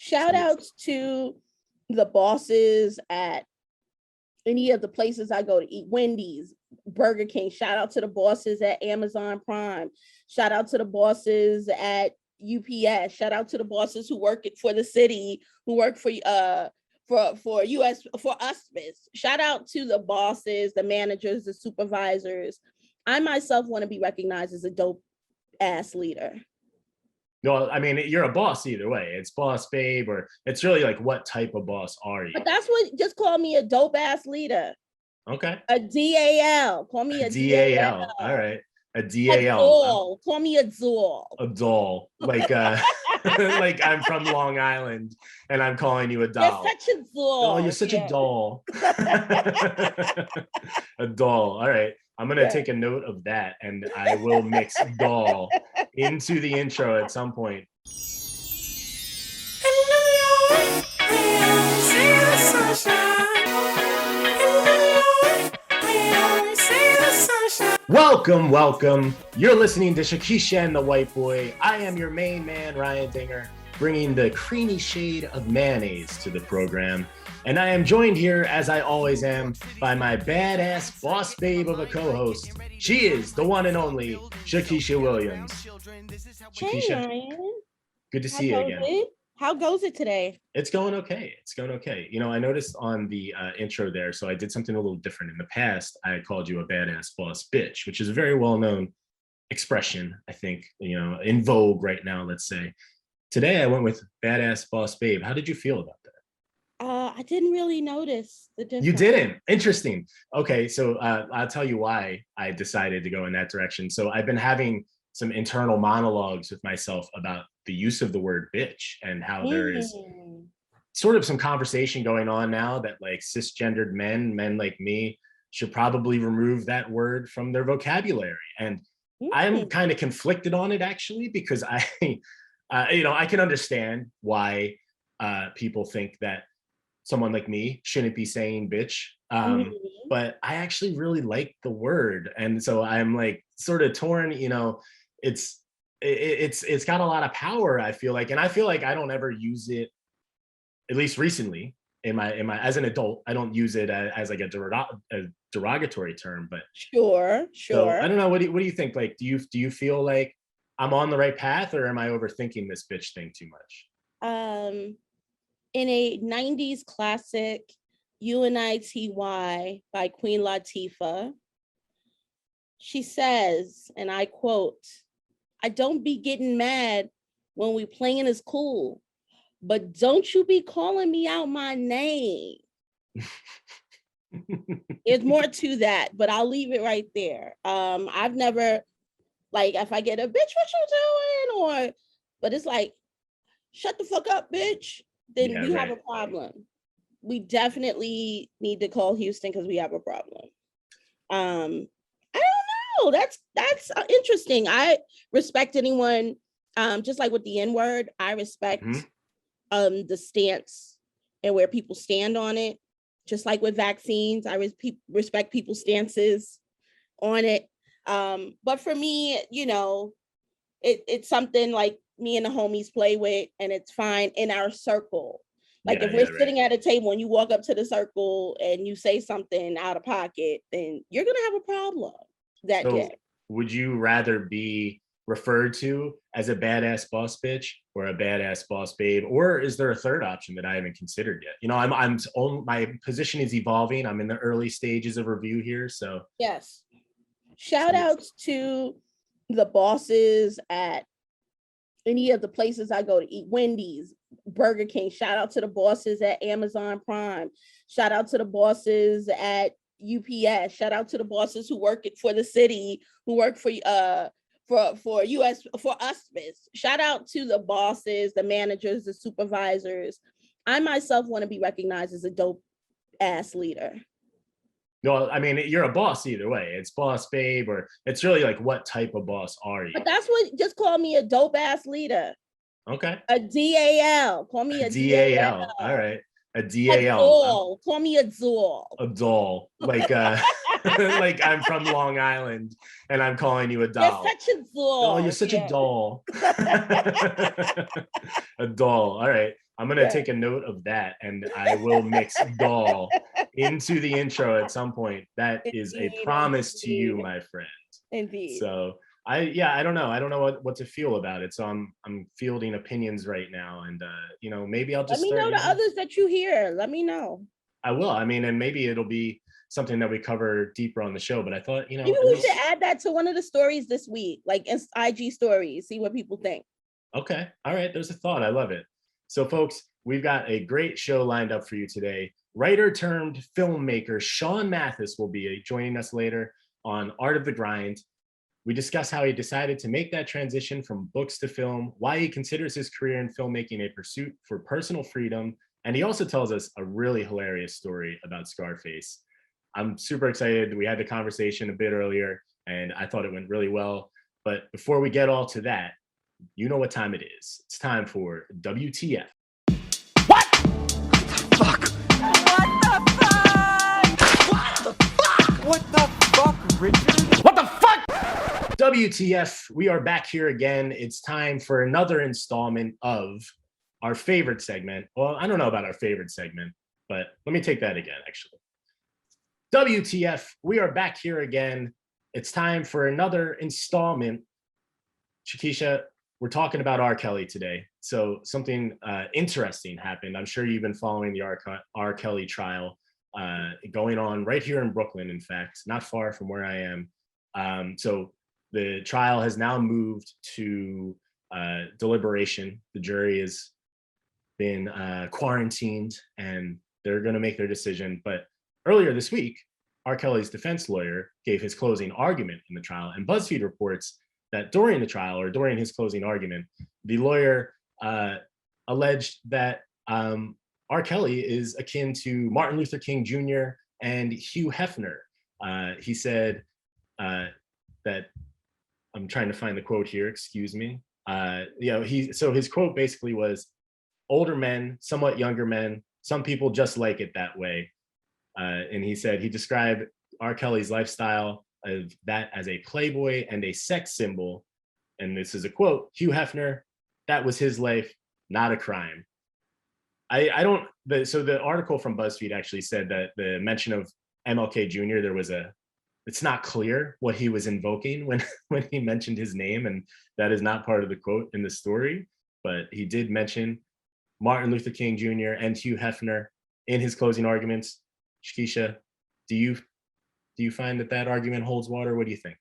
Shout outs to the bosses at any of the places I go to eat, Wendy's, Burger King. Shout out to the bosses at Amazon Prime. Shout out to the bosses at UPS. Shout out to the bosses who work for the city, who work for US for Uspis. Shout out to the bosses, the managers, the supervisors. I myself want to be recognized as a dope ass leader. No, I mean, you're a boss either way. It's boss babe, or it's really like, what type of boss are you? But that's what, just call me a dope ass leader. Okay. A DAL. Call me a DAL. All right. A DAL. A doll. Call me a doll. A doll. Like like I'm from Long Island and I'm calling you a doll. You're such a doll. Oh, you're such a doll. A doll. All right. I'm going to take a note of that, and I will mix doll into the intro at some point. Welcome. You're listening to Shakesha and the White Boy. I am your main man, Ryan Dinger, bringing the creamy shade of mayonnaise to the program. And I am joined here, as I always am, by my badass boss babe of a co-host. She is the one and only Shakesha Williams. Shakesha, hey, Ryan. Good to see you again. How goes it today? It's going okay. You know, I noticed on the intro there, so I did something a little different. In the past, I had called you a badass boss bitch, which is a very well-known expression, I think, you know, in vogue right now, let's say. Today, I went with badass boss babe. How did you feel about that? I didn't really notice the difference. You didn't? Interesting. Okay, so I'll tell you why I decided to go in that direction. So I've been having some internal monologues with myself about the use of the word bitch, and how there is sort of some conversation going on now that, like, cisgendered men like me, should probably remove that word from their vocabulary. And I'm kind of conflicted on it, actually, because I can understand why people think that someone like me shouldn't be saying bitch. But I actually really like the word. And so I'm like sort of torn, you know, it's got a lot of power, I feel like. And I feel like I don't ever use it, at least recently in my as an adult, I don't use it as like a derogatory term, but sure. So, I don't know. What do you think? Like, do you feel like I'm on the right path, or am I overthinking this bitch thing too much? In a 90s classic, Unity by Queen Latifah, she says, and I quote, "I don't be getting mad when we playing is cool, but don't you be calling me out my name." There's more to that, but I'll leave it right there. I've never, like, if I get a bitch, what you doing? But it's like, shut the fuck up, bitch. Then we have a problem. We definitely need to call Houston because we have a problem. I don't know. That's interesting. I respect anyone, just like with the N-word, I respect the stance and where people stand on it. Just like with vaccines, I respect people's stances on it. But for me, you know, it's something like me and the homies play with, and it's fine in our circle. Like, if we're sitting at a table and you walk up to the circle and you say something out of pocket, then you're gonna have a problem that day. Would you rather be referred to as a badass boss bitch or a badass boss babe, or is there a third option that I haven't considered yet? You know, my position is evolving. I'm in the early stages of review here, so yes. Shout outs to the bosses at any of the places I go to eat, Wendy's, Burger King. Shout out to the bosses at Amazon Prime. Shout out to the bosses at UPS. Shout out to the bosses who work for the city, who work for US for Uspis. Shout out to the bosses, the managers, the supervisors. I myself want to be recognized as a dope ass leader. No, I mean, you're a boss either way. It's boss babe, or it's really like, what type of boss are you? But that's what, just call me a dope ass leader. Okay. A DAL. Call me a DAL. All right. A DAL. A doll. Call me a doll. A doll. Like like I'm from Long Island and I'm calling you a doll. You're such a doll. Oh, you're such a doll. A doll. All right. I'm going to take a note of that, and I will mix doll into the intro at some point. That is a promise to you, my friend. Indeed. So I don't know. I don't know what to feel about it. So I'm fielding opinions right now, and maybe I'll just let me know the others that you hear. Let me know. I will. I mean, and maybe it'll be something that we cover deeper on the show. But I thought, maybe we should add that to one of the stories this week, like IG stories. See what people think. Okay. All right. There's a thought. I love it. So, folks, we've got a great show lined up for you today. Writer turned filmmaker Shaun Mathis will be joining us later on Art of the Grind. We discuss how he decided to make that transition from books to film, why he considers his career in filmmaking a pursuit for personal freedom, and he also tells us a really hilarious story about Scarface. I'm super excited. We had the conversation a bit earlier, and I thought it went really well. But before we get all to that, you know what time it is. It's time for WTF. What? Fuck. What the fuck? What the fuck? What the fuck, Richard? What the fuck? WTF, we are back here again. It's time for another installment of our favorite segment. Well, I don't know about our favorite segment, but let me take that again, actually. WTF, we are back here again. It's time for another installment. Shakesha, we're talking about R. Kelly today. So something interesting happened. I'm sure you've been following the R. Kelly trial going on right here in Brooklyn, in fact, not far from where I am. So the trial has now moved to deliberation. The jury has been quarantined, and they're going to make their decision. But earlier this week, R. Kelly's defense lawyer gave his closing argument in the trial, and BuzzFeed reports that during the trial, or during his closing argument, the lawyer alleged that R. Kelly is akin to Martin Luther King Jr. and Hugh Hefner. He said that, I'm trying to find the quote here, excuse me. So his quote basically was, older men, somewhat younger men, some people just like it that way. And he said he described R. Kelly's lifestyle of that as a playboy and a sex symbol. And this is a quote, Hugh Hefner, that was his life, not a crime. So the article from BuzzFeed actually said that the mention of MLK Jr., it's not clear what he was invoking when he mentioned his name, and that is not part of the quote in the story, but he did mention Martin Luther King Jr. and Hugh Hefner in his closing arguments. Shakesha, do you find that argument holds water? What do you think?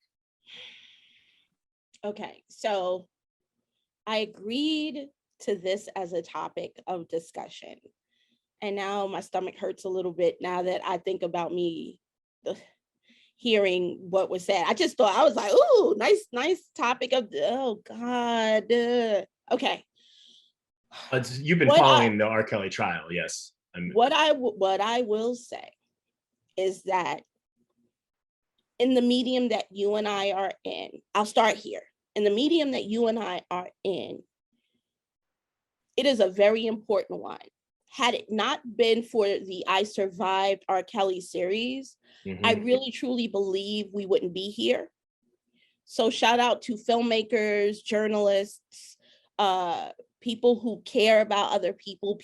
Okay, so I agreed to this as a topic of discussion, and now my stomach hurts a little bit now that I think about hearing what was said. I just thought, I was like, ooh, nice topic of, oh God. Okay. You've been following the R. Kelly trial, yes. What I will say is that in the medium that you and I are in, I'll start here. In the medium that you and I are in, it is a very important one. Had it not been for the I Survived R. Kelly series, I really truly believe we wouldn't be here. So shout out to filmmakers, journalists, people who care about other people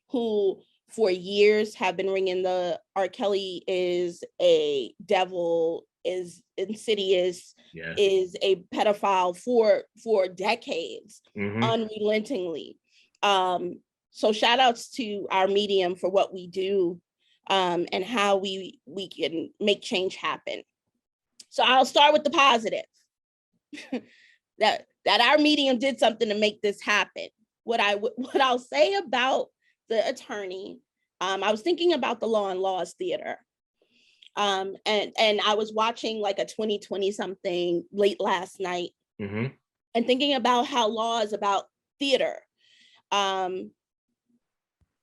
who for years have been ringing the R. Kelly is a devil, is insidious, is a pedophile for decades, unrelentingly. So shout outs to our medium for what we do, and how we can make change happen. So I'll start with the positive. that our medium did something to make this happen. What I'll say about the attorney, I was thinking about the Law and Laws Theater. And I was watching like a 2020 something late last night, and thinking about how law is about theater.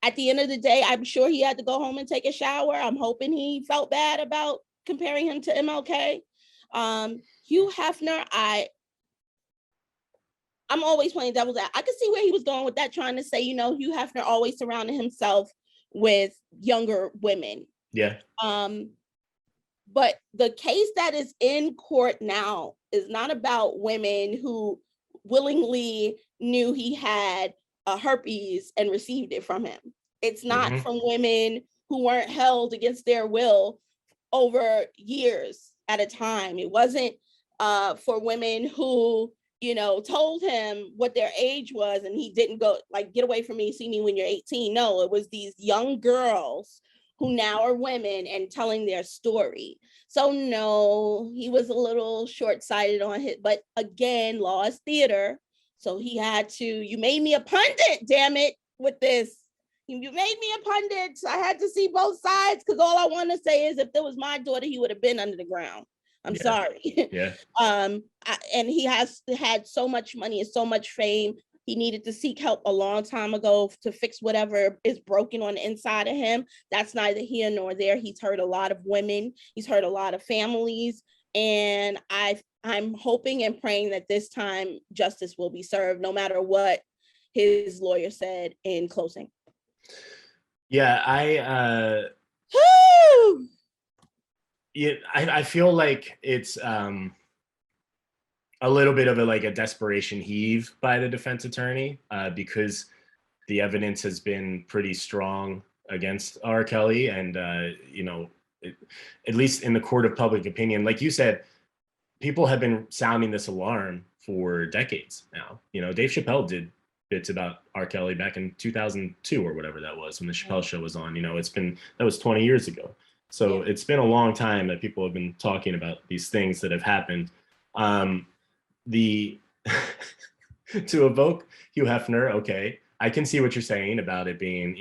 At the end of the day, I'm sure he had to go home and take a shower. I'm hoping he felt bad about comparing him to MLK. Hugh Hefner, I'm always playing devil's advocate. I could see where he was going with that, trying to say, Hugh Hefner always surrounded himself with younger women. Yeah. But the case that is in court now is not about women who willingly knew he had herpes and received it from him. It's not Mhm. from women who weren't held against their will over years at a time. It wasn't for women who, you know, told him what their age was and he didn't go, like, get away from me, see me when you're 18. No, it was these young girls who now are women and telling their story. So no, he was a little short-sighted on it, but again, law is theater. So he had to, you made me a pundit, damn it, with this. You made me a pundit. So I had to see both sides, because all I want to say is if there was my daughter, he would have been under the ground. I'm sorry. Yeah. And he has had so much money and so much fame. He needed to seek help a long time ago to fix whatever is broken on the inside of him. That's neither here nor there. He's hurt a lot of women. He's hurt a lot of families. And I'm hoping and praying that this time justice will be served, no matter what his lawyer said in closing. Yeah, I feel like it's a little bit of a desperation heave by the defense attorney, because the evidence has been pretty strong against R. Kelly, and at least in the court of public opinion, like you said, people have been sounding this alarm for decades now. You know, Dave Chappelle did bits about R. Kelly back in 2002 or whatever that was, when the Chappelle Show was on. You know, that was 20 years ago. So it's been a long time that people have been talking about these things that have happened. To evoke Hugh Hefner, okay, I can see what you're saying about it being,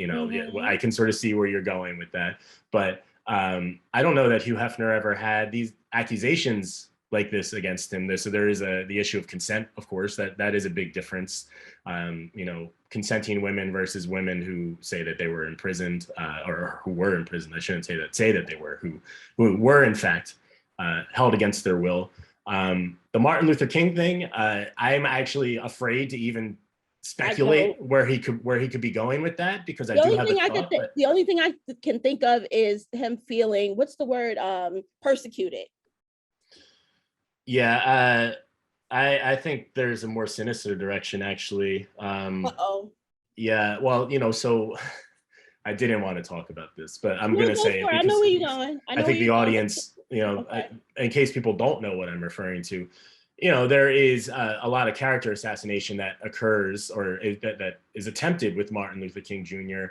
I can sort of see where you're going with that. But I don't know that Hugh Hefner ever had these accusations like this against him. So there is the issue of consent, of course, that is a big difference. Consenting women versus women who say that they were imprisoned, or who were imprisoned. I shouldn't say that they were, who were in fact held against their will. The Martin Luther King thing, I'm actually afraid to even speculate where he could be going with that, because I do have a thought. The only thing I can think of is him feeling, what's the word, persecuted. Yeah, I think there's a more sinister direction, actually. Yeah, well, so I didn't want to talk about this, but I'm going to say it. I know where you're going. I think the audience, in case people don't know what I'm referring to, there is a lot of character assassination that occurs, or that is attempted with Martin Luther King Jr.,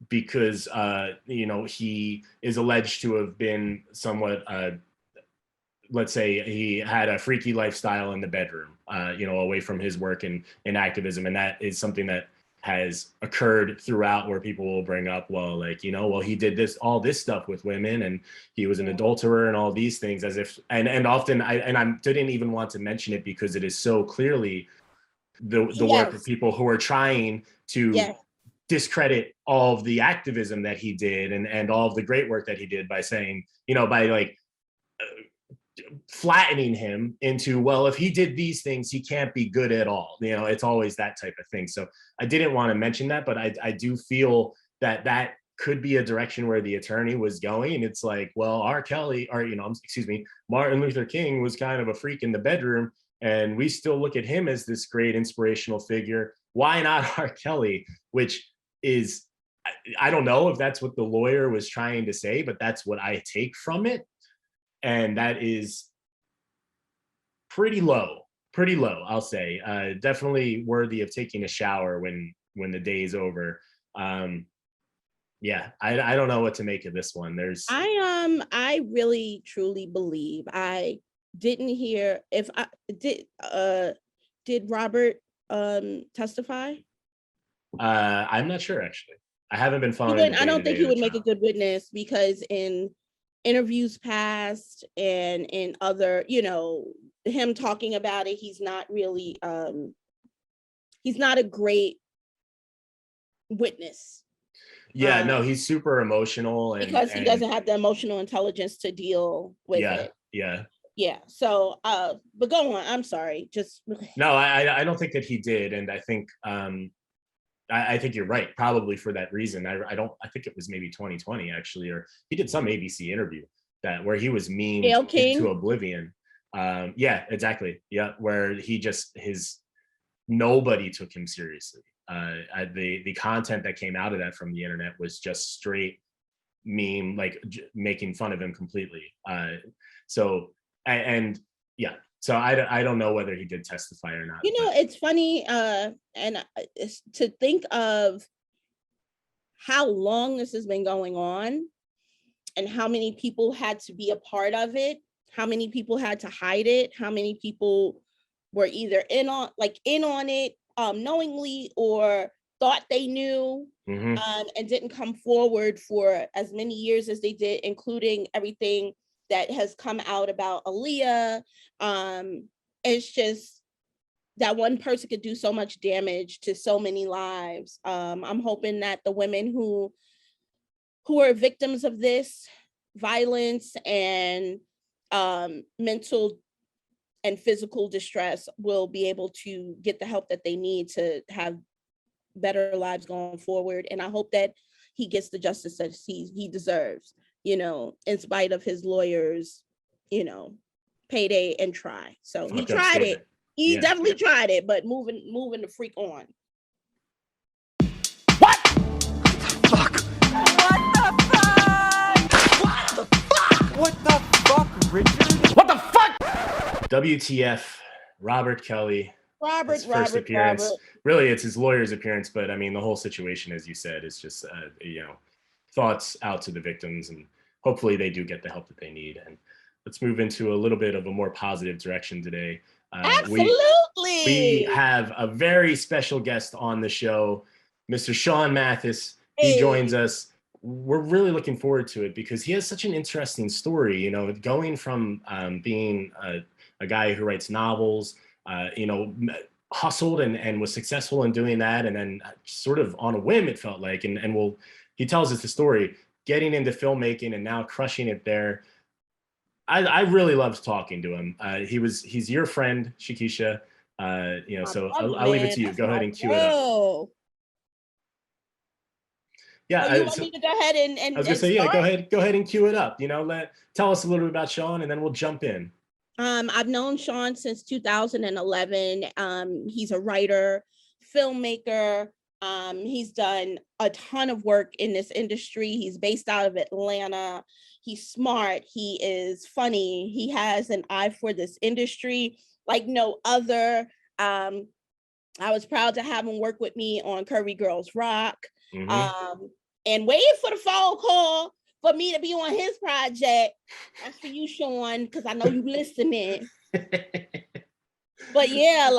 because, he is alleged to have been somewhat, let's say he had a freaky lifestyle in the bedroom, away from his work and activism. And that is something that has occurred throughout, where people will bring up, he did all this stuff with women, and he was an adulterer and all these things, as if, and often I didn't even want to mention it because it is so clearly the work of people who are trying to discredit all of the activism that he did, and all of the great work that he did, by saying, flattening him into, well, if he did these things, he can't be good at all. It's always that type of thing. So I didn't want to mention that, but I do feel that could be a direction where the attorney was going. And it's like, well, Martin Luther King was kind of a freak in the bedroom, and we still look at him as this great inspirational figure. Why not R. Kelly? Which is, I don't know if that's what the lawyer was trying to say, but that's what I take from it. And that is pretty low, I'll say. Definitely worthy of taking a shower when the day is over. I don't know what to make of this one. I really truly believe, I didn't hear if I did Robert testify? I'm not sure, actually. I haven't been following. I don't think he would make a good witness, because in interviews past and in other, him talking about it, he's not really he's not a great witness. No, he's super emotional, because he doesn't have the emotional intelligence to deal with it. So but go on. I'm sorry. No, I don't think that he did. And I think I think you're right, probably for that reason. I think it was maybe 2020, actually, or he did some ABC interview where he was memed into oblivion. Yeah, exactly. Yeah, where nobody took him seriously. The content that came out of that from the internet was just straight meme, like making fun of him completely. So I don't know whether he did testify or not. It's funny, and to think of how long this has been going on and how many people had to be a part of it, how many people had to hide it, how many people were either in on it knowingly or thought they knew, and didn't come forward for as many years as they did, including everything that has come out about Aaliyah. It's just that one person could do so much damage to so many lives. I'm hoping that the women who are victims of this violence and mental and physical distress will be able to get the help that they need to have better lives going forward. And I hope that he gets the justice that he deserves, in spite of his lawyers, payday and try. So he tried it. He definitely tried it, but moving the freak on. What? Fuck. What the fuck? What the fuck? What the fuck, Richard? What the fuck? WTF, Robert Kelly. First appearance. Really, it's his lawyer's appearance, but I mean, the whole situation, as you said, is just, thoughts out to the victims, and hopefully they do get the help that they need. And let's move into a little bit of a more positive direction today. Absolutely. We have a very special guest on the show, Mr. Shaun Mathis. He joins us. We're really looking forward to it because he has such an interesting story, going from being a guy who writes novels, hustled and was successful in doing that. And then sort of on a whim, it felt like, he tells us the story, getting into filmmaking and now crushing it there. I really loved talking to him. He's your friend, Shakesha. So I'll leave it to you. Go ahead and cue it up. Yeah, you want me to go ahead and I was gonna say, yeah, go ahead and cue it up. Tell us a little bit about Shaun, and then we'll jump in. I've known Shaun since 2011. He's a writer, filmmaker. He's done a ton of work in this industry. He's based out of Atlanta. He's smart. He is funny. He has an eye for this industry like no other. I was proud to have him work with me on Curvy Girls Rock. And waiting for the phone call for me to be on his project. That's for you, Shaun, because I know you listening. But yeah,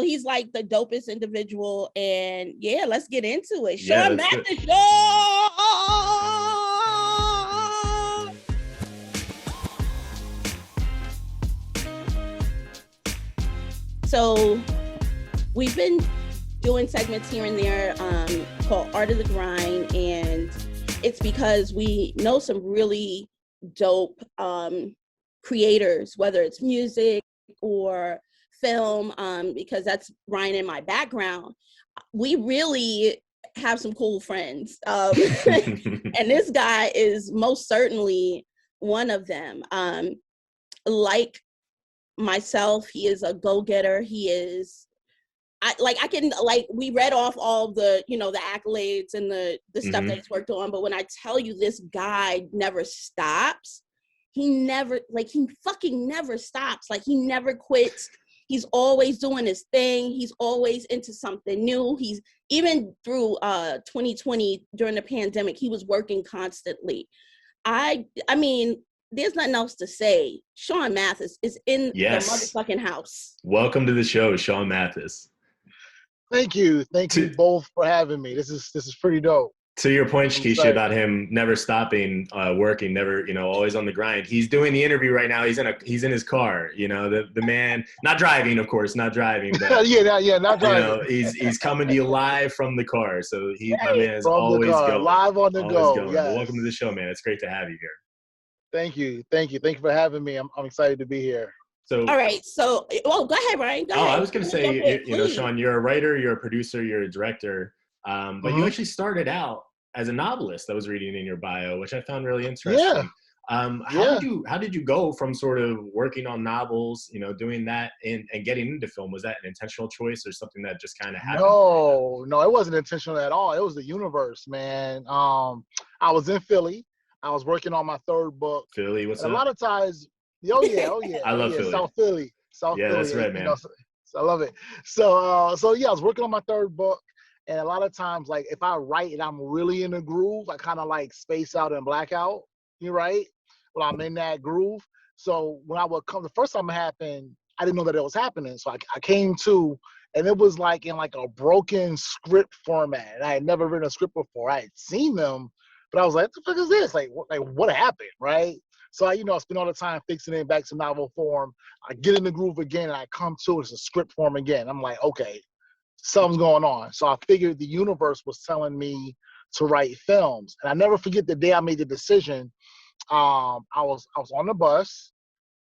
he's like the dopest individual. And yeah, let's get into it. Shaun Mathis Show! So we've been doing segments here and there called Art of the Grind, and it's because we know some really dope creators, whether it's music or film, because that's Ryan in my background. We really have some cool friends, and this guy is most certainly one of them. Like myself, he is a go-getter. He is we read off all the, the accolades and the stuff that he's worked on. But when I tell you this guy never stops, he fucking never stops. He never quits. He's always doing his thing. He's always into something new. He's even through 2020 during the pandemic, he was working constantly. I mean, there's nothing else to say. Shaun Mathis is in the motherfucking house. Welcome to the show, Shaun Mathis. Thank you both for having me. This is pretty dope. To your point, Shakesha, about him never stopping working, never, always on the grind. He's doing the interview right now. He's in his car. The man, not driving, of course, not driving. But, not driving. He's coming to you live from the car. So my man is always going. Live on the go. Yes. Welcome to the show, man. It's great to have you here. Thank you for having me. I'm excited to be here. So, all right. So, go ahead, Ryan. Go ahead. I was going to say, Shaun, you're a writer, you're a producer, you're a director, but you actually started out as a novelist. I was reading in your bio, which I found really interesting. Yeah. How did you go from sort of working on novels, doing that and getting into film? Was that an intentional choice or something that just kind of happened? No, it wasn't intentional at all. It was the universe, man. I was in Philly. I was working on my third book. Philly, what's and up? a lot of times, oh yeah. I love Philly. South Philly. Yeah, that's right, man. So I love it. So yeah, I was working on my third book. And a lot of times, like if I write and I'm really in a groove, I kind of like space out and black out. You right? When I'm in that groove. So when I would come, the first time it happened, I didn't know that it was happening. So I came to, and it was like in like a broken script format. And I had never written a script before. I had seen them, but I was like, what the fuck is this? Like what happened, right? So I spend all the time fixing it back to novel form. I get in the groove again, and I come to it's a script form again. I'm like, okay, something's going on. So I figured the universe was telling me to write films. And I never forget the day I made the decision. I was on the bus.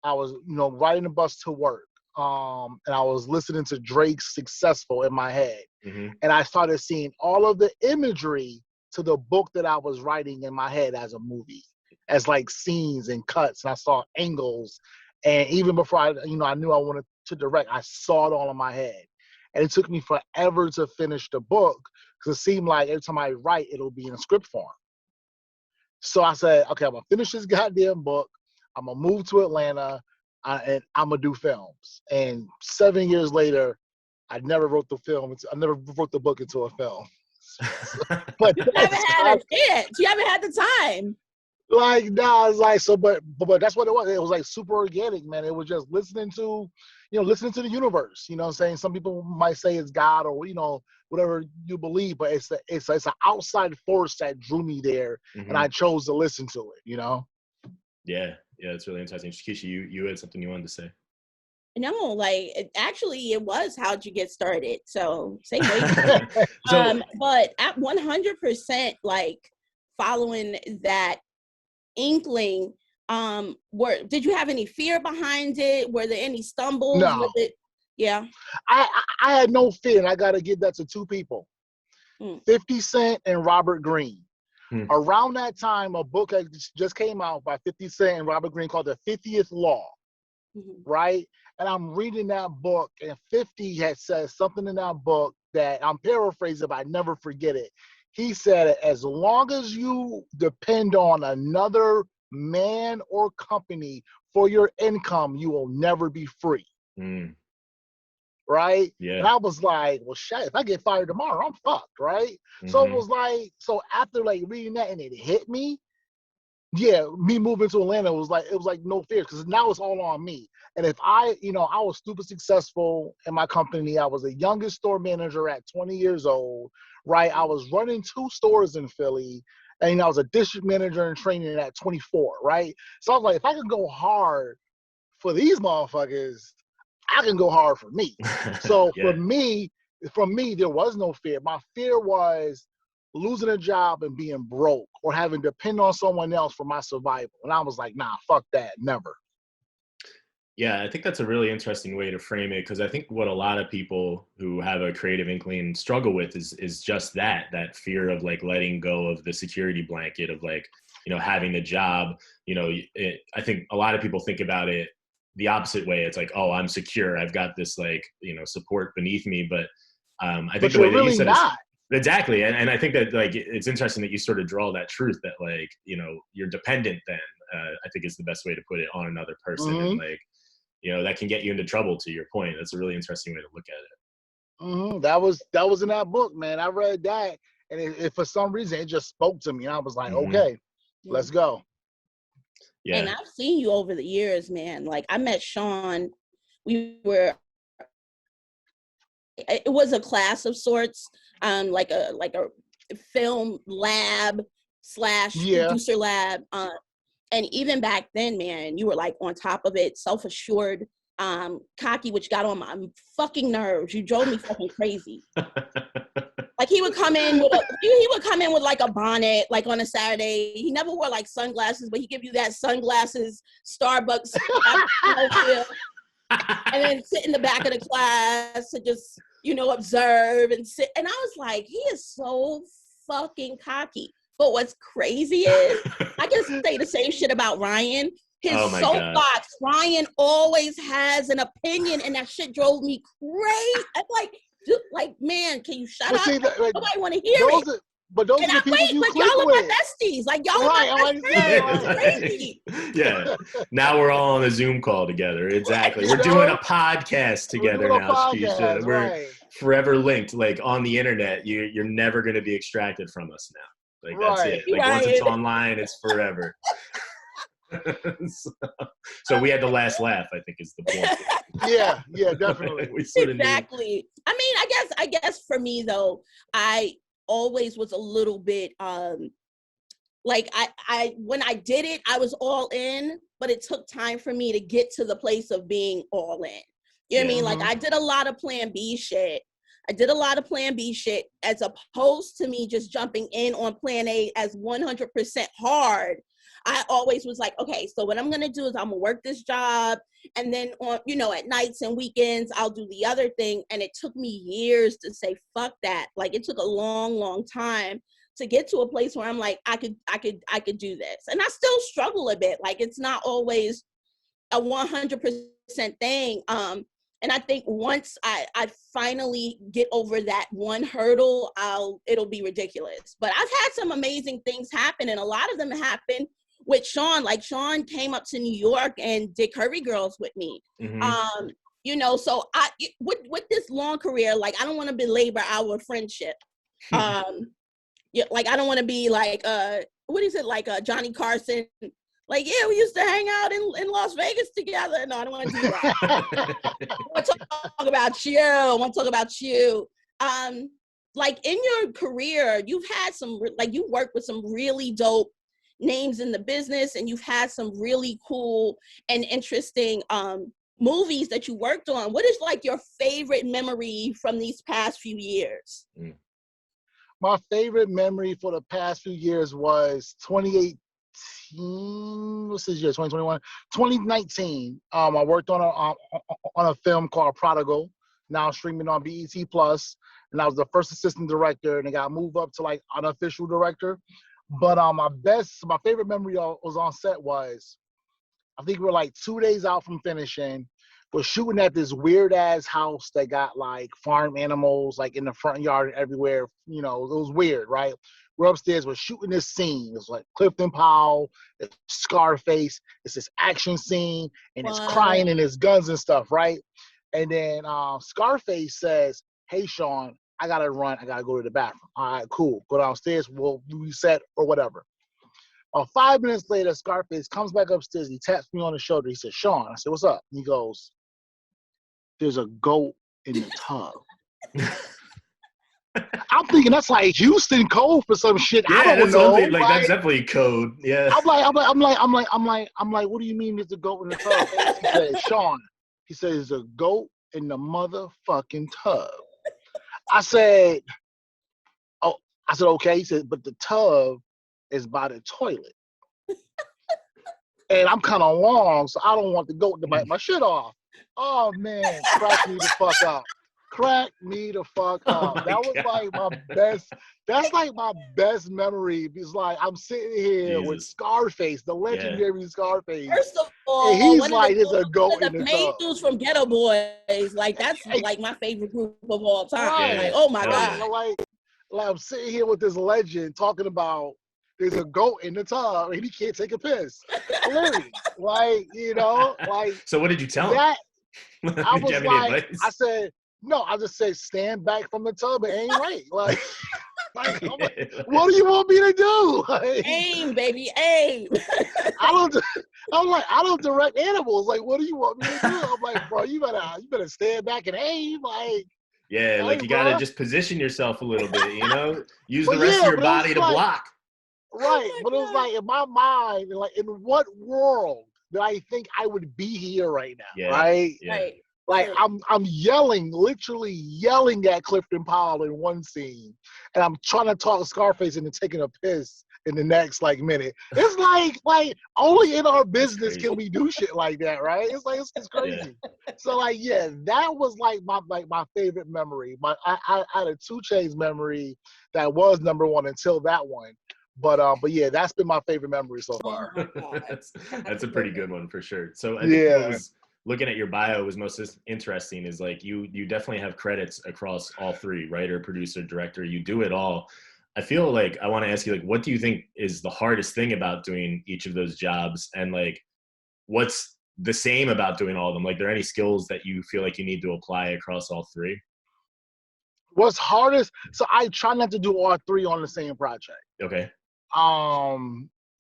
I was, riding the bus to work. And I was listening to Drake's Successful in my head. Mm-hmm. And I started seeing all of the imagery to the book that I was writing in my head as a movie, as like scenes and cuts. And I saw angles. And even before I knew I wanted to direct, I saw it all in my head. And it took me forever to finish the book because it seemed like every time I write, it'll be in script form. So I said, okay, I'm going to finish this goddamn book. I'm going to move to Atlanta and I'm going to do films. And 7 years later, I never wrote the film. I never wrote the book into a film. But you haven't had a chance. You haven't had the time. Like, nah, it's like, so, but that's what it was. It was like super organic, man. It was just listening to the universe. You know what I'm saying? Some people might say it's God or, whatever you believe, but it's an outside force that drew me there, and I chose to listen to it, Yeah, it's really interesting. Shakesha, you had something you wanted to say. No, like it was how'd you get started? So same way. But at 100%, like following that inkling, did you have any fear behind it? Were there any stumbles? No. Yeah. I had no fear, and I got to give that to two people, 50 Cent and Robert Greene. Around that time, a book had just came out by 50 Cent and Robert Greene called The 50th Law, right? And I'm reading that book, and 50 had said something in that book that I'm paraphrasing, but I never forget it. He said, as long as you depend on another man or company for your income, you will never be free. Right? Yeah. And I was like, well, shit, if I get fired tomorrow, I'm fucked, right? So it was like, so after like reading that and it hit me, yeah, me moving to Atlanta was like no fear because now it's all on me. And if I was super successful in my company. I was the youngest store manager at 20 years old, right? I was running 2 stores in Philly, and I was a district manager in training at 24, right? So I was like, if I could go hard for these motherfuckers, I can go hard for me. So Yeah. for me, there was no fear. My fear was losing a job and being broke or having to depend on someone else for my survival. And I was like, nah, fuck that, never. Yeah, I think that's a really interesting way to frame it, because I think what a lot of people who have a creative inkling struggle with is just that fear of like letting go of the security blanket of like, having a job. I think a lot of people think about it the opposite way. It's like, oh, I'm secure. I've got this like, support beneath me. But I think the way that you said it. Exactly. And I think that like, it's interesting that you sort of draw that truth that like, you're dependent then, I think is the best way to put it, on another person. And like, that can get you into trouble, to your point. That's a really interesting way to look at it. That was in that book, man. I read that, and it for some reason, it just spoke to me. And I was like, okay, let's go. Yeah. And I've seen you over the years, man. Like I met Shaun. It was a class of sorts, like a film lab / producer lab. And even back then, man, you were like on top of it, self-assured, cocky, which got on my fucking nerves. You drove me fucking crazy. Like he would come in with like a bonnet, like on a Saturday. He never wore like sunglasses, but he give you that sunglasses Starbucks and then sit in the back of the class to just, observe and sit. And I was like, he is so fucking cocky. But what's crazy is I can say the same shit about Ryan. His soapbox, Ryan always has an opinion, and that shit drove me crazy. I'm like, dude, like, man, can you shut up? Nobody want to hear it. But those are the people you click y'all with. are my besties. Like, y'all are my best friends. It's crazy. Yeah. Now we're all on a Zoom call together. Exactly. We're doing a podcast together now, Shakesha. We're forever linked. Like, on the internet, you're never going to be extracted from us now. Like, that's it. Like, once it's online, it's forever. So we had the last laugh, I think, is the point. Yeah, definitely. Exactly. I mean, I guess for me though, I always was a little bit like I when I did it, I was all in, but it took time for me to get to the place of being all in. You know what I mean? Like, I did a lot of plan B shit. As opposed to me just jumping in on plan A as 100% hard. I always was like, okay, so what I'm going to do is I'm going to work this job. And then on, at nights and weekends, I'll do the other thing. And it took me years to say, fuck that. Like, it took a long, long time to get to a place where I'm like, I could do this. And I still struggle a bit. Like, it's not always a 100% thing. And I think once I finally get over that one hurdle, it'll be ridiculous. But I've had some amazing things happen, and a lot of them happen with Shaun. Like, Shaun came up to New York and did Curvy Girls with me. So with this long career, like, I don't want to belabor our friendship. Like, I don't want to be like what is it, like Johnny Carson? Like, yeah, we used to hang out in Las Vegas together. No, I don't want to do that. I want to talk about you. I want to talk about you. Like, in your career, you've had you worked with some really dope names in the business, and you've had some really cool and interesting movies that you worked on. What is, like, your favorite memory from these past few years? My favorite memory for the past few years was 2018. What's this year? 2021, 2019. I worked on a film called Prodigal, now streaming on BET Plus, and I was the first assistant director, and it got moved up to like unofficial director. But my favorite memory was on set was, I think we were like 2 days out from finishing. We're shooting at this weird ass house that got like farm animals like in the front yard and everywhere. It was weird, right? We're upstairs, we're shooting this scene. It's like Clifton Powell, it's Scarface, it's this action scene, and it's crying and it's guns and stuff, right? And then Scarface says, "Hey, Shaun, I gotta run, I gotta go to the bathroom." All right, cool. Go downstairs, we'll reset or whatever. 5 minutes later, Scarface comes back upstairs, he taps me on the shoulder, he says, "Shaun." I said, "What's up?" And he goes, "There's a goat in the tub." I'm thinking that's like Houston code for some shit. Yeah, I don't know. Like, that's definitely code. Yeah. I'm like, what do you mean there's a goat in the tub? He said, "Shaun," he said, "there's a goat in the motherfucking tub." I said, okay. He said, "But the tub is by the toilet." And I'm kind of long, so I don't want the goat to bite my shit off. Oh man, crack me the fuck up. Crack me the fuck up. That was like my best. That's like my best memory. Because like I'm sitting here with Scarface, the legendary Scarface. First of all, and he's like, "There's a goat in the main tub." dudes from Ghetto Boys, like that's like my favorite group of all time. Like, oh my god. Like I'm sitting here with this legend talking about there's a goat in the tub and he can't take a piss. Hilarious. So what did you tell him? I was like, I said, no, I just said, stand back from the tub. It ain't right. Like, what do you want me to do? Like, aim, baby, aim. I don't direct animals. Like, what do you want me to do? I'm like, bro, you better stand back and aim. Like, yeah, like, you gotta just position yourself a little bit, use the rest of your body to block. Right, but it was like in my mind, like, in what world did I think I would be here right now? Yeah, right? Yeah. Right. Like, I'm literally yelling at Clifton Powell in one scene, and I'm trying to talk Scarface into taking a piss in the next minute. It's like only in our business can we do shit like that, right? It's like it's crazy. Yeah. So that was my favorite memory. I had a 2 Chainz memory that was number one until that one. But yeah, that's been my favorite memory so far. Oh my God. That's a pretty good one for sure. So I think what Yeah. was looking at your bio was most interesting is like you definitely have credits across all three: writer, producer, director. You do it all. I feel like I want to ask you, like, what do you think is the hardest thing about doing each of those jobs, and like what's the same about doing all of them? Like, are there any skills that you feel like you need to apply across all three? What's hardest? So I try not to do all three on the same project. Okay.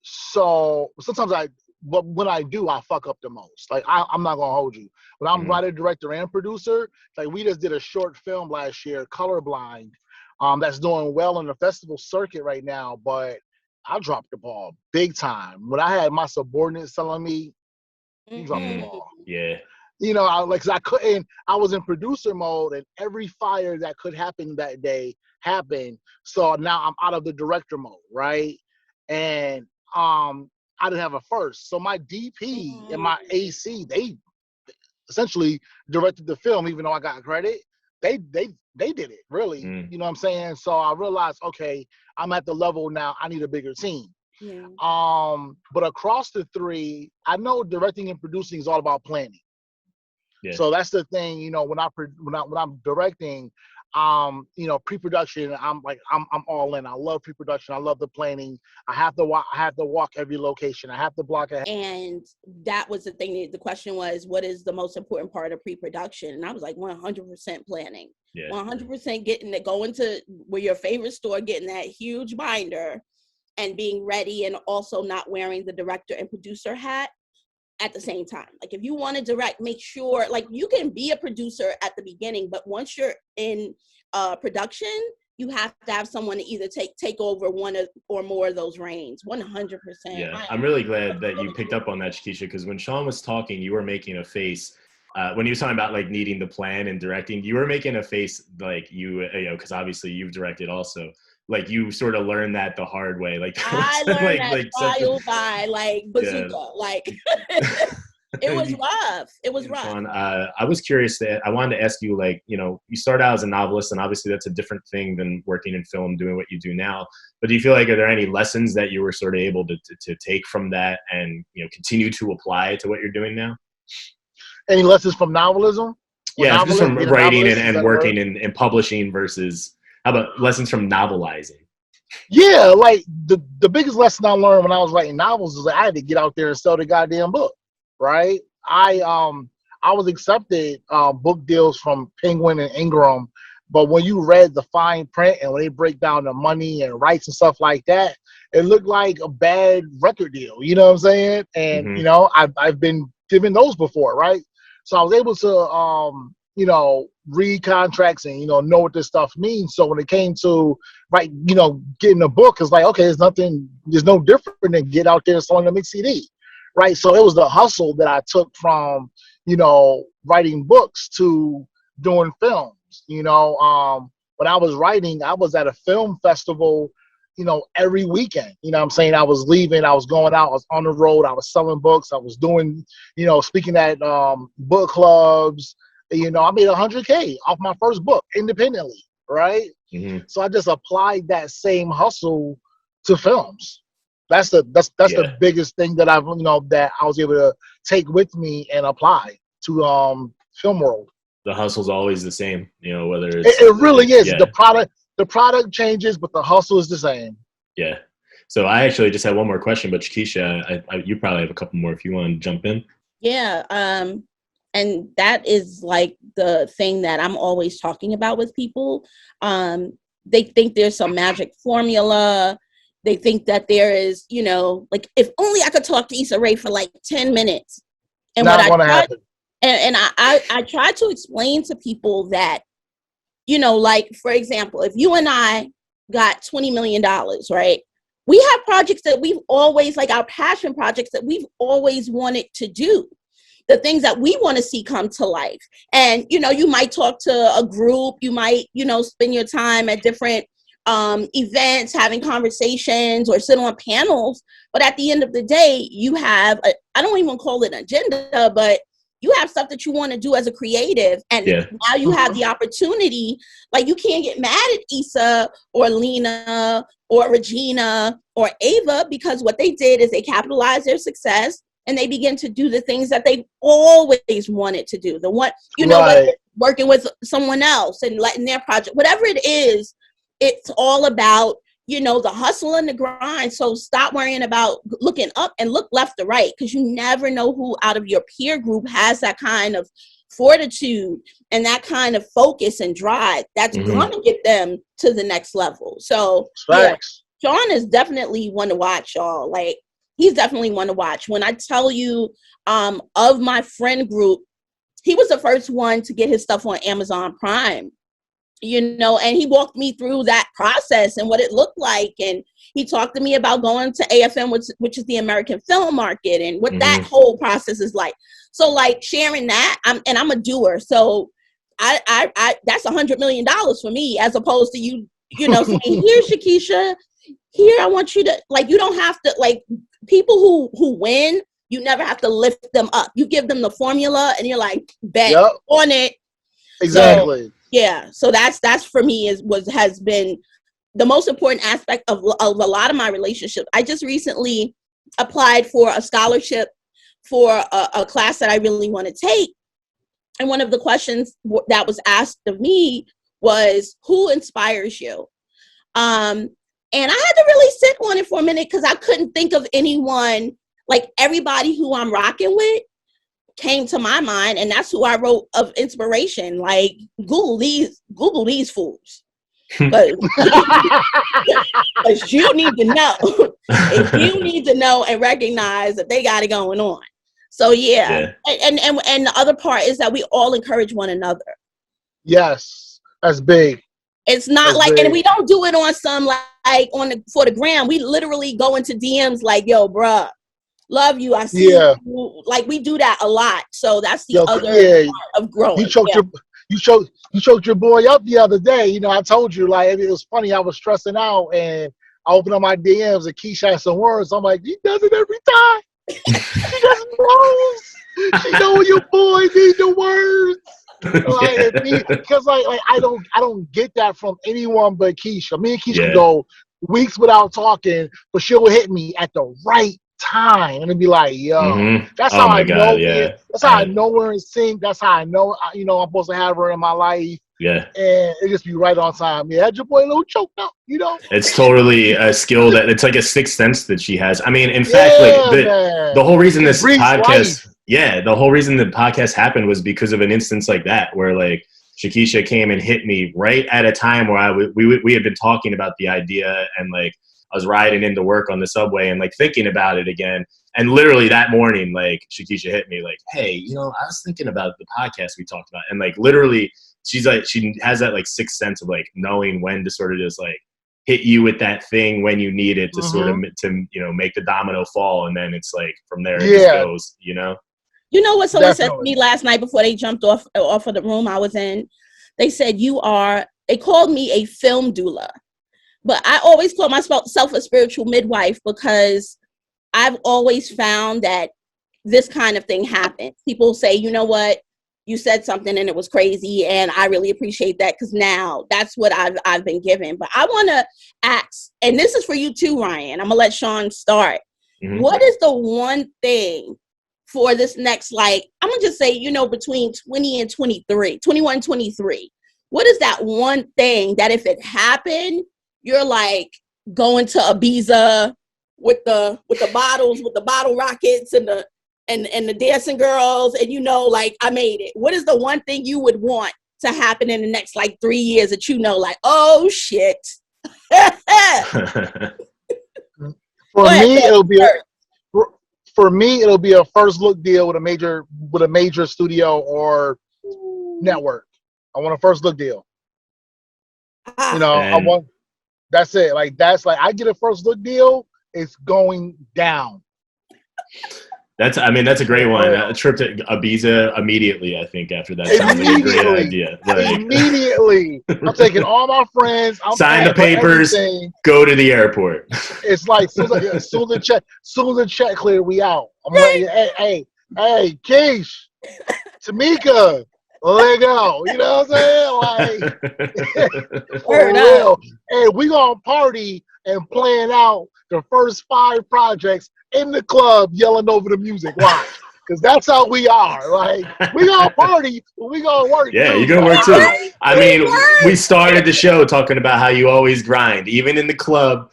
So sometimes but when I do, I fuck up the most. Like I'm not gonna hold you. When I'm writer, director, and producer, like we just did a short film last year, Colorblind, that's doing well on the festival circuit right now. But I dropped the ball big time. When I had my subordinates telling me, "You dropped the ball." Yeah. You know, I was in producer mode, and every fire that could happen that day happened. So now I'm out of the director mode, right? And I didn't have a first. So my DP and my AC, they essentially directed the film, even though I got credit. They did it, really. You know what I'm saying? So I realized, okay, I'm at the level now, I need a bigger team. Yeah. But across the three, I know directing and producing is all about planning. Yeah. So that's the thing, you know, when I'm directing, you know, pre-production, I'm all in. I love pre-production. I love the planning. I have to walk every location. I have to block ahead. And that was the thing. The question was, what is the most important part of pre-production? And I was like, 100% planning. Yeah. 100% going to where your favorite store, getting that huge binder, and being ready, and also not wearing the director and producer hat at the same time. Like if you want to direct, make sure, like you can be a producer at the beginning, but once you're in production, you have to have someone to either take over one or more of those reins. 100%. Yeah, I'm really glad that you picked up on that, Shakesha, because when Shaun was talking, you were making a face. When he was talking about like needing the plan and directing, you were making a face like you know, because obviously you've directed also. Like you sort of learned that the hard way. Like I learned that trial by like bazooka. Yeah. Like it was rough. It was rough. Shaun, I was curious I wanted to ask you, like, you know, you start out as a novelist, and obviously that's a different thing than working in film, doing what you do now. But do you feel like, are there any lessons that you were sort of able to take from that and, you know, continue to apply to what you're doing now? Any lessons from novelism? Yeah, just from writing and working in publishing versus, how about lessons from novelizing? Yeah, like the biggest lesson I learned when I was writing novels is that I had to get out there and sell the goddamn book, right? I was accepted book deals from Penguin and Ingram, but when you read the fine print and when they break down the money and rights and stuff like that, it looked like a bad record deal. You know what I'm saying? And you know, I've been given those before, right? So I was able to you know, read contracts and, you know what this stuff means. So when it came to, right, you know, getting a book, it's like, okay, there's no different than get out there and selling a mixed CD, right? So it was the hustle that I took from, you know, writing books to doing films. You know, when I was writing, I was at a film festival, you know, every weekend. You know what I'm saying? I was leaving, I was going out, I was on the road, I was selling books, I was doing, you know, speaking at book clubs. You know, I made $100K off my first book independently, right? So I just applied that same hustle to films. That's the biggest thing that I've, you know, that I was able to take with me and apply to film world. The hustle's always the same, you know, whether it's it really is. Yeah. The product changes, but the hustle is the same. Yeah. So I actually just had one more question, but Shakesha, you probably have a couple more if you want to jump in. Yeah. And that is like the thing that I'm always talking about with people. They think there's some magic formula. They think that there is, you know, like if only I could talk to Issa Rae for like 10 minutes. And not going to happen. And I try to explain to people that, you know, like, for example, if you and I got $20 million, right? We have projects that we've always, like our passion projects that we've always wanted to do. The things that we want to see come to life. And, you know, you might talk to a group, you might, you know, spend your time at different events, having conversations or sit on panels. But at the end of the day, you have, I don't even call it an agenda, but you have stuff that you want to do as a creative. And now you have the opportunity, like you can't get mad at Issa or Lena or Regina or Ava, because what they did is they capitalized their success and they begin to do the things that they always wanted to do. The one, you know, Right. whether working with someone else and letting their project, whatever it is, it's all about, you know, the hustle and the grind. So stop worrying about looking up and look left to right, because you never know who out of your peer group has that kind of fortitude and that kind of focus and drive that's going to get them to the next level. So yeah, Shaun is definitely one to watch, y'all. Like, he's definitely one to watch. When I tell you, of my friend group, he was the first one to get his stuff on Amazon Prime, you know, and he walked me through that process and what it looked like. And he talked to me about going to AFM, which is the American film market, and what that whole process is like. So like sharing that, I'm a doer. So I that's $100 million for me, as opposed to you know, saying, here, Shakesha, here, I want you to, like, you don't have to, like, people who win, you never have to lift them up. You give them the formula and you're like, bet on it. Exactly. So, yeah. So that's for me has been the most important aspect of a lot of my relationships. I just recently applied for a scholarship for a class that I really want to take. And one of the questions that was asked of me was, who inspires you? And I had to really sit on it for a minute, because I couldn't think of anyone. Like, everybody who I'm rocking with came to my mind, and that's who I wrote of inspiration. Like, Google these fools. But you need to know. If you need to know and recognize that they got it going on. So yeah. And the other part is that we all encourage one another. Yes, that's big. It's not like, and we don't do it on some like for the gram. We literally go into DMs like, yo, bruh, love you. I see you. Like, we do that a lot. So that's the other part of growing. You choked your boy up the other day. You know, I told you, like, it was funny. I was stressing out and I opened up my DMs and Keisha had some words. I'm like, he does it every time. She just knows. She know your boy need the words. Like, because like I don't get that from anyone but Keisha. Me and Keisha can go weeks without talking, but she'll hit me at the right time and be like, yo, that's how I know. That's how I know we're in sync. That's how I know, you know, I'm supposed to have her in my life. Yeah. And it just be right on time. Yeah, had your boy a little choked up, you know? It's totally a skill that it's like a sixth sense that she has. I mean, in fact, like the whole reason this podcast, the whole reason the podcast happened was because of an instance like that, where like Shakesha came and hit me right at a time where we had been talking about the idea, and like I was riding into work on the subway and like thinking about it again. And literally that morning, like Shakesha hit me like, hey, you know, I was thinking about the podcast we talked about. And like literally she's like, she has that like sixth sense of like knowing when to sort of just like hit you with that thing when you need it to sort of, to, you know, make the domino fall. And then it's like from there it just goes, you know? You know what someone said to me last night before they jumped off of the room I was in? They said, they called me a film doula. But I always call myself a spiritual midwife, because I've always found that this kind of thing happens. People say, you know what, you said something and it was crazy, and I really appreciate that, because now that's what I've been given. But I want to ask, and this is for you too, Ryan. I'm going to let Shaun start. What is the one thing for this next, like, I'm going to just say, you know, between 20 and 23, 21, 23, what is that one thing that if it happened, you're like going to Ibiza with the bottles, with the bottle rockets and the dancing girls, and you know, like, I made it. What is the one thing you would want to happen in the next like 3 years that you know, like, oh shit? For me, it'll be a first look deal with a major studio or network. I want a first look deal. You know, that's it. Like, that's like, I get a first look deal, it's going down. That's a great one. A trip to Ibiza immediately, I think, after that sounds like a great idea. Like, immediately. I'm taking all my friends. Sign the papers, go to the airport. It's like, soon as the check clear, we out. I'm like, hey, Keish, Tamika, let go. You know what I'm saying? Like, for Word up. real. And we gonna party and plan out the first 5 projects in the club, yelling over the music. Watch. Because that's how we are. Like, we gonna party, but we gonna work Yeah, too. you're gonna work too. I mean, we started the show talking about how you always grind, even in the club,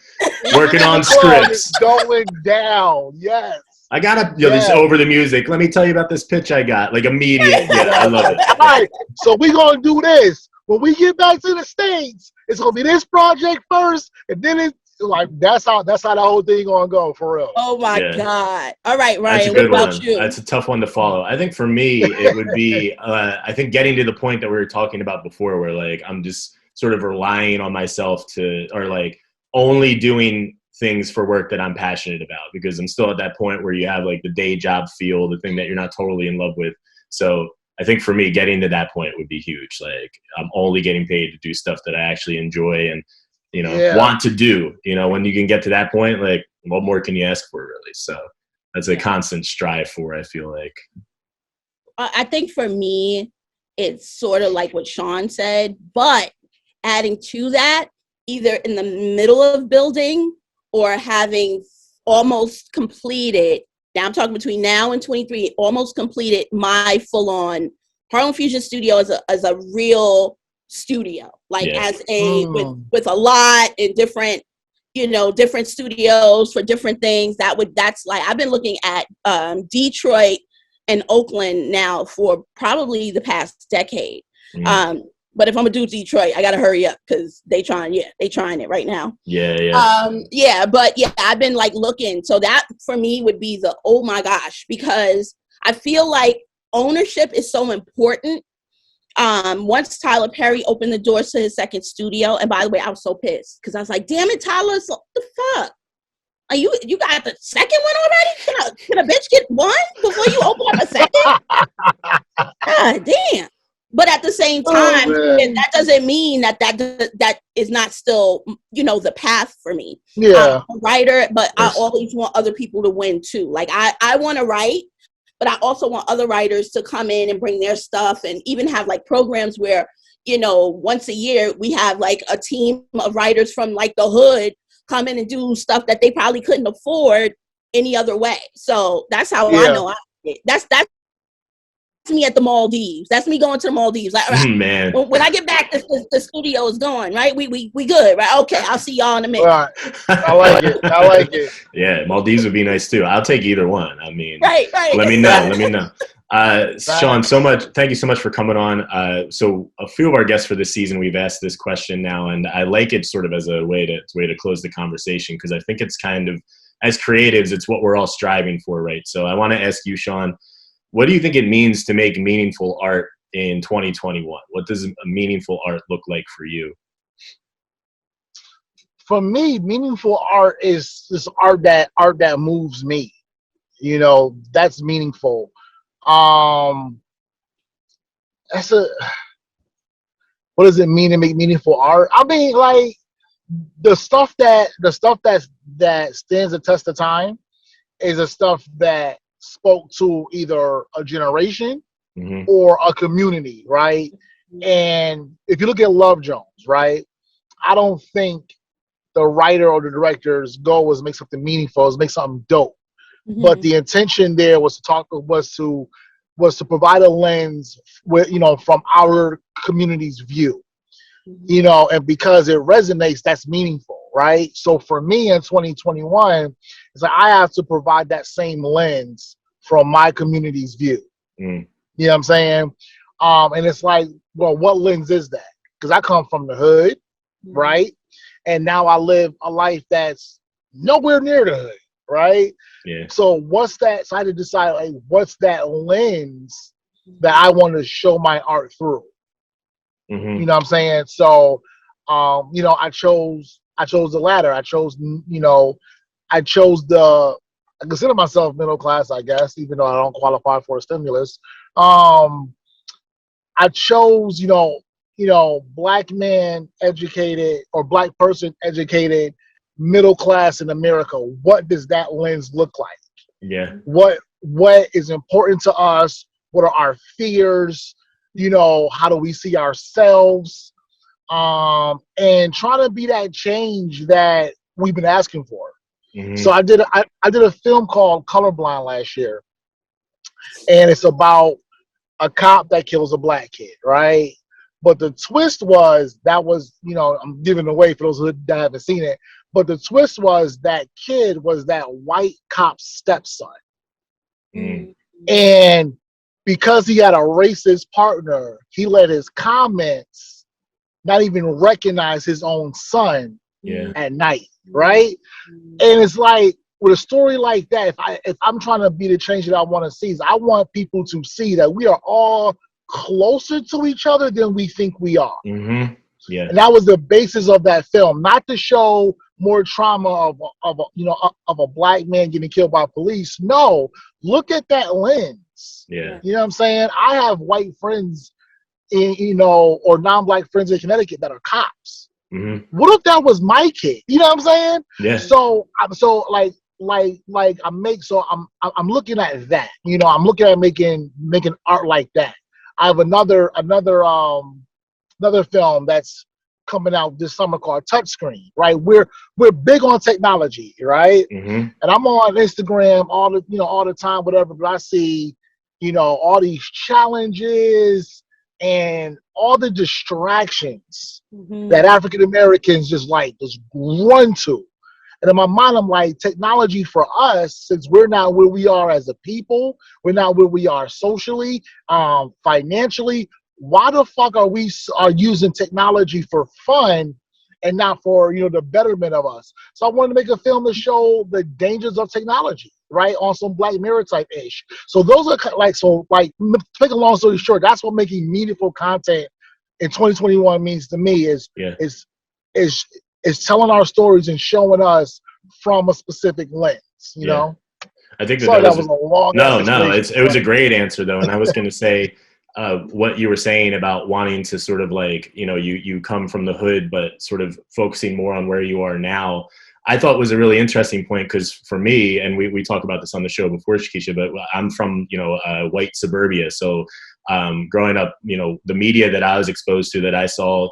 working on scripts. It's going down. Yes. I gotta, this over the music. Let me tell you about this pitch I got. Like immediate. Yeah, I love it. All right. So we gonna do this. When we get back to the States, it's gonna be this project first, and then it's like that's how the whole thing gonna go for real. Oh my God. All right, That's a Ryan, good what about one. you? That's a tough one to follow. I think for me, it would be, I think getting to the point that we were talking about before, where like I'm just sort of relying on myself or like only doing things for work that I'm passionate about, because I'm still at that point where you have like the day job feel, the thing that you're not totally in love with. So I think for me, getting to that point would be huge. Like I'm only getting paid to do stuff that I actually enjoy and, want to do, when you can get to that point, like what more can you ask for really? So that's a constant strive for, I feel like. I think for me, it's sort of like what Shaun said, but adding to that, either in the middle of building or having almost completed, now I'm talking between now and 23, almost completed my full-on Harlem Fusion Studio as a real studio, like as a with a lot and different studios for different things. That's like I've been looking at Detroit and Oakland now for probably the past decade. But if I'm gonna do Detroit, I gotta hurry up because they trying it right now. But I've been like looking. So that for me would be the oh my gosh, because I feel like ownership is so important. Once Tyler Perry opened the doors to his second studio, and by the way, I was so pissed because I was like, damn it, Tyler, what the fuck? Are you got the second one already? Can a bitch get one before you open up a second? God damn. But at the same time, that doesn't mean that is not still, the path for me. Yeah. I'm a writer, but I always want other people to win too. Like I want to write, but I also want other writers to come in and bring their stuff, and even have like programs where, once a year we have like a team of writers from like the hood come in and do stuff that they probably couldn't afford any other way. So that's how I know that's me at the Maldives. That's me going to the Maldives. Like, man, when I get back, the studio is gone, right? We good, right? Okay, I'll see y'all in a minute. Right. I like it. Yeah, Maldives would be nice too. I'll take either one. I mean, right. Let me know. Shaun, thank you so much for coming on. So a few of our guests for this season, we've asked this question now, and I like it sort of as a way to close the conversation, because I think it's kind of, as creatives, it's what we're all striving for, right? So I want to ask you, Shaun, what do you think it means to make meaningful art in 2021? What does a meaningful art look like for you? For me, meaningful art is this art that moves me. That's meaningful. What does it mean to make meaningful art? I mean, like the stuff that stands the test of time is the stuff that spoke to either a generation or a community, right? And if you look at Love Jones, right, I don't think the writer or the director's goal was to make something meaningful, was to make something dope. But the intention there was to provide a lens with, from our community's view, and because it resonates, that's meaningful, right? So for me in 2021, it's like I have to provide that same lens from my community's view. You know what I'm saying? And it's like, well, what lens is that? Because I come from the hood, right? And now I live a life that's nowhere near the hood, right? Yeah. So what's that? So I had to decide, like, what's that lens that I want to show my art through? You know what I'm saying? So, I chose the latter. I I consider myself middle class, I guess, even though I don't qualify for a stimulus. I chose, Black man educated or Black person educated, middle class in America. What does that lens look like? Yeah. What is important to us? What are our fears? how do we see ourselves, and trying to be that change that we've been asking for. So I did a film called Colorblind last year, and it's about a cop that kills a black kid, right? But the twist was I'm giving away for those that haven't seen it, but the twist was that kid was that white cop's stepson. And because he had a racist partner, he let his comments not even recognize his own son at night, right? And it's like, with a story like that, if I'm trying to be the change that I want to see, is I want people to see that we are all closer to each other than we think we are. Yeah. And that was the basis of that film, not to show more trauma of a black man getting killed by police. No, look at that lens. Yeah. You know what I'm saying? I have white friends or non-black friends in Connecticut that are cops. What if that was my kid? You know what I'm saying? Yeah. So I'm looking at that. I'm looking at making art like that. I have another film that's coming out this summer called Touchscreen. Right, we're big on technology, right? And I'm on Instagram all the time, whatever. But I see, all these challenges and all the distractions that African Americans just run to. And in my mind, I'm like, technology for us, since we're not where we are as a people, we're not where we are socially, financially, why the fuck are we using technology for fun and not for, the betterment of us? So I wanted to make a film to show the dangers of technology, right? On some Black Mirror type ish. So those are to make a long story short, that's what making meaningful content in 2021 means to me is telling our stories and showing us from a specific lens, you know? I think that was a long it was a great answer though. And I was going to say, what you were saying about wanting to sort of you come from the hood, but sort of focusing more on where you are now, I thought was a really interesting point, because for me, and we talked about this on the show before, Shakesha, but I'm from, white suburbia. So growing up, the media that I was exposed to, that I saw,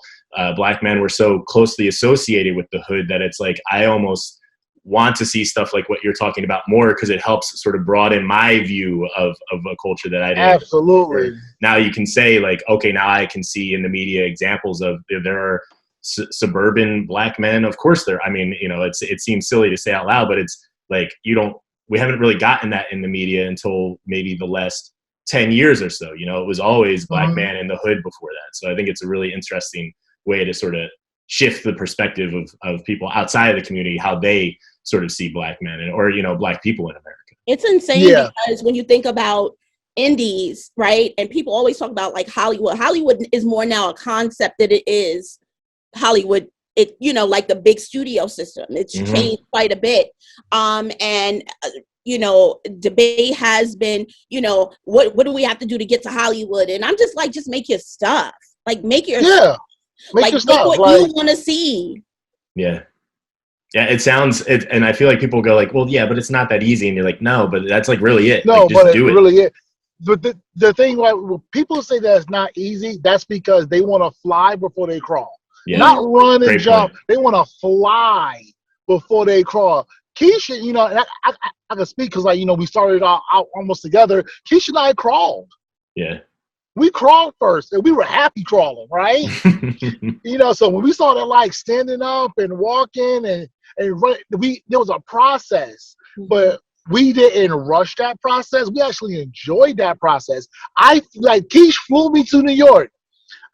Black men were so closely associated with the hood that it's like, I almost want to see stuff like what you're talking about more, because it helps sort of broaden my view of a culture that I didn't. Absolutely. Now you can say okay, now I can see in the media examples of there are suburban Black men. Of course there. I mean, it seems silly to say out loud, but it's like we haven't really gotten that in the media until maybe the last 10 years or so. It was always Black man in the hood before that. So I think it's a really interesting way to sort of shift the perspective of people outside of the community, how they sort of see Black men or Black people in America. It's insane because when you think about indies, right? And people always talk about Hollywood. Hollywood is more now a concept than it is Hollywood. It, like the big studio system. It's changed quite a bit. Debate has been, what do we have to do to get to Hollywood? And I'm just just make your stuff. Make your stuff. Make your stuff. Make what you want to see. Yeah. Yeah, it sounds, and I feel like people go well, yeah, but it's not that easy. And you're like, no, but that's really it. No, just but do it really is. But the thing, when people say that it's not easy, that's because they want to fly before they crawl. Yeah. Not run and jump. Point. They want to fly before they crawl. Keisha, and I can speak because we started out almost together. Keisha and I crawled. Yeah. We crawled first, and we were happy crawling, right? So when we started standing up and walking and run, there was a process, but we didn't rush that process. We actually enjoyed that process. Keish flew me to New York.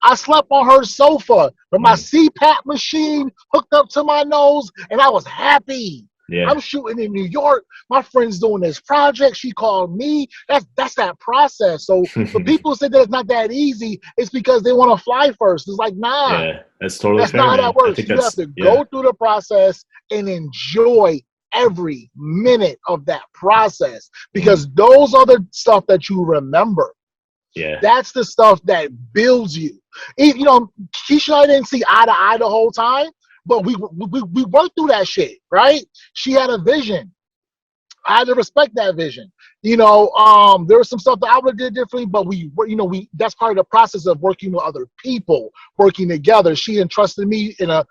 I slept on her sofa with my CPAP machine hooked up to my nose, and I was happy. Yeah. I'm shooting in New York. My friend's doing this project. She called me. That's that process. So for people who say that it's not that easy, it's because they want to fly first. It's nah. Yeah, that's totally that's fair, not man. how that works. You have to go through the process and enjoy every minute of that process, because those are the stuff that you remember. Yeah, that's the stuff that builds you. Keisha and I didn't see eye to eye the whole time, but we worked through that shit, right? She had a vision. I had to respect that vision. There was some stuff that I would have did differently, but that's part of the process of working with other people, working together. She entrusted me in a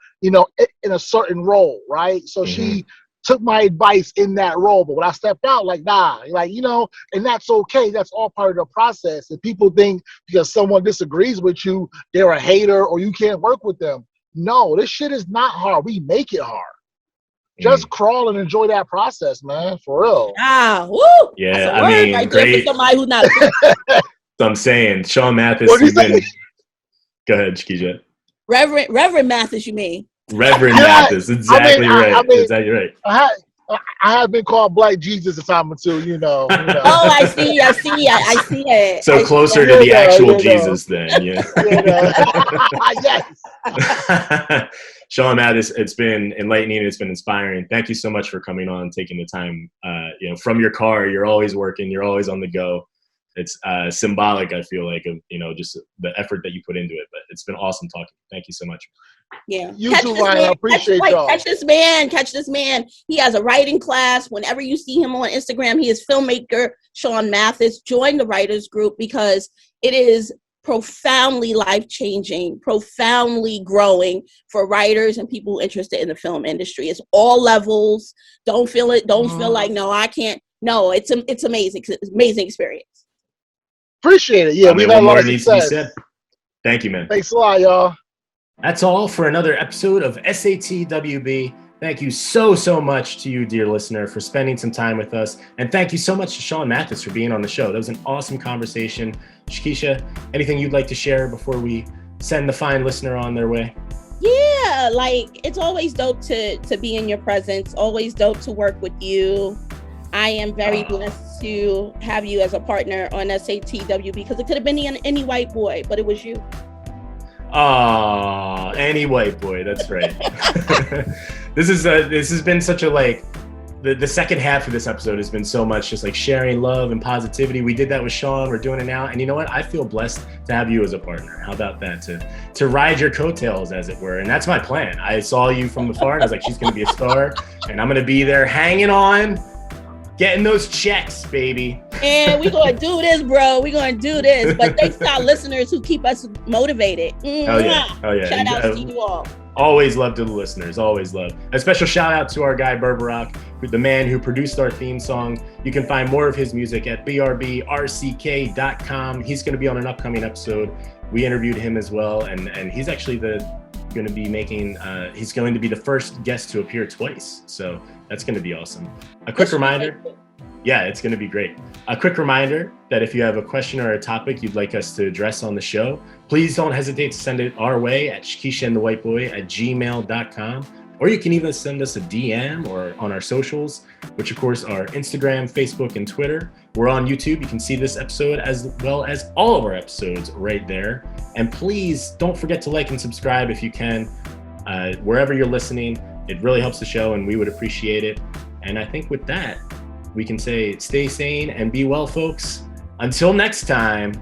certain role, right? So she took my advice in that role. But when I stepped out, and that's okay. That's all part of the process. If people think because someone disagrees with you, they're a hater or you can't work with them. No, this shit is not hard. We make it hard. Just crawl and enjoy that process, man. For real. Woo! Yeah, that's a word right there for somebody who's not. So I'm saying, Shaun Mathis. Go ahead, Shakesha. Reverend Mathis, you mean? Reverend Mathis, exactly right. Exactly right. I have been called Black Jesus a time or two, Oh, I see it. So closer to the actual Jesus then, yeah. Yes. Shaun Mathis, it's been enlightening. It's been inspiring. Thank you so much for coming on, taking the time. From your car, you're always working. You're always on the go. It's symbolic, I feel like, of just the effort that you put into it. But it's been awesome talking. Thank you so much. Yeah. You too, Ryan. I appreciate y'all. Catch this man. He has a writing class. Whenever you see him on Instagram, he is filmmaker Shaun Mathis. Join the writers group because it is profoundly life-changing, profoundly growing for writers and people interested in the film industry. It's all levels. Don't feel like, no, I can't. No, it's amazing. It's an amazing experience. Appreciate it. Yeah, we've had a lot of success. Thank you, man. Thanks a lot, y'all. That's all for another episode of SATWB. Thank you so much to you, dear listener, for spending some time with us. And thank you so much to Shaun Mathis for being on the show. That was an awesome conversation. Shakesha, anything you'd like to share before we send the fine listener on their way? Yeah, it's always dope to be in your presence. Always dope to work with you. I am very blessed to have you as a partner on SATW because it could have been any white boy, but it was you. Any white boy. That's right. This has been such a the second half of this episode has been so much just sharing love and positivity. We did that with Shaun. We're doing it now. And you know what? I feel blessed to have you as a partner. How about that? To ride your coattails, as it were. And that's my plan. I saw you from afar and I was like, she's going to be a star and I'm going to be there hanging on, getting those checks, baby. And we're going to do this, bro. We're going to do this. But thanks to our listeners who keep us motivated. Oh, yeah. Shout out to you all. Always love to the listeners. Always love. A special shout out to our guy, Berberock, the man who produced our theme song. You can find more of his music at brbrck.com. He's going to be on an upcoming episode. We interviewed him as well. And he's actually going to be he's going to be the first guest to appear twice. So that's going to be awesome. A quick reminder. Yeah, it's going to be great. A quick reminder that if you have a question or a topic you'd like us to address on the show, please don't hesitate to send it our way at shakeshaandthewhiteboy@gmail.com. Or you can even send us a DM or on our socials, which of course are Instagram, Facebook, and Twitter. We're on YouTube. You can see this episode as well as all of our episodes right there. And please don't forget to like and subscribe if you can, wherever you're listening. It really helps the show and we would appreciate it. And I think with that, we can say stay sane and be well, folks. Until next time.